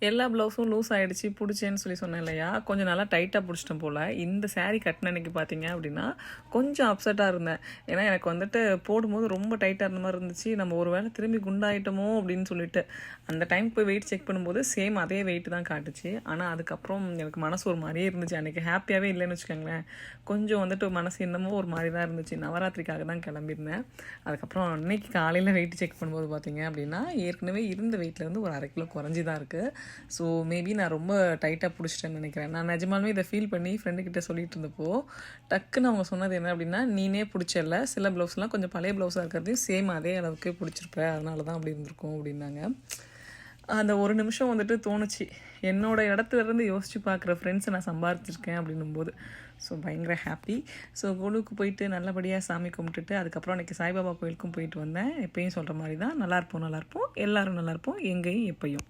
எல்லா ப்ளவுஸும் லூஸ் ஆகிடுச்சு பிடிச்சேன்னு சொன்னேன் இல்லையா, கொஞ்சம் நல்லா டைட்டாக பிடிச்சிட்டேன் போல். இந்த saree கட்டின அன்றைக்கி பார்த்தீங்க அப்படின்னா கொஞ்சம் அப்செட்டாக இருந்தேன். ஏன்னா எனக்கு வந்துட்டு போடும்போது ரொம்ப டைட்டாக இருந்த மாதிரி இருந்துச்சு. நம்ம ஒரு வேளை திரும்பி குண்டாயிட்டோமோ அப்படின்னு சொல்லிட்டு அந்த டைம் போய் வெயிட் செக் பண்ணும்போது சேம் அதே வெயிட் தான் காட்டுச்சு. ஆனால் அதுக்கப்புறம் எனக்கு மனசு ஒரு மாதிரியே இருந்துச்சு. அன்றைக்கி ஹாப்பியாகவே இல்லைன்னு வச்சுக்கோங்களேன். கொஞ்சம் வந்துட்டு மனசு என்னமோ ஒரு மாதிரி தான் இருந்துச்சு. நவராத்திரிக்காக தான் கிளம்பியிருந்தேன். அதுக்கப்புறம் அன்னைக்கு காலையில் வெயிட் செக் பண்ணும்போது பார்த்தீங்க அப்படின்னா ஏற்கனவே இருந்த வெயிட்லேருந்து ஒரு 1/2 கிலோ குறைஞ்சி தான் இருக்குது. ஸோ மேபி நான் ரொம்ப டைட்டாக பிடிச்சிட்டேன்னு நினைக்கிறேன். நான் நிஜமாலுமே இதை ஃபீல் பண்ணி ஃப்ரெண்டுக்கிட்ட சொல்லிட்டு இருந்தப்போ டக்குன்னு அவங்க சொன்னது என்ன அப்படின்னா, நீனே பிடிச்சல சில ப்ளவுஸ்லாம் கொஞ்சம் பழைய ப்ளவுஸாக இருக்கிறதையும் சேம் அதே அளவுக்கு பிடிச்சிருப்ப, அதனால தான் அப்படி இருந்திருக்கும் அப்படின்னாங்க. அந்த ஒரு நிமிஷம் வந்துட்டு தோணுச்சு, என்னோட இடத்துலேருந்து யோசித்து பார்க்குற ஃப்ரெண்ட்ஸை நான் சம்பாதிச்சிருக்கேன் அப்படின்னும்போது. ஸோ பயங்கர ஹாப்பி. ஸோ கோலுக்கு போயிட்டு நல்லபடியாக சாமி கும்பிட்டுட்டு அதுக்கப்புறம் அன்றைக்கி சாய்பாபா கோயிலுக்கும் போயிட்டு வந்தேன். எப்பயும் சொல்கிற மாதிரி தான், நல்லாயிருப்போம் நல்லாயிருப்போம் எல்லோரும் நல்லாயிருப்போம் எங்கேயும் எப்பயும்.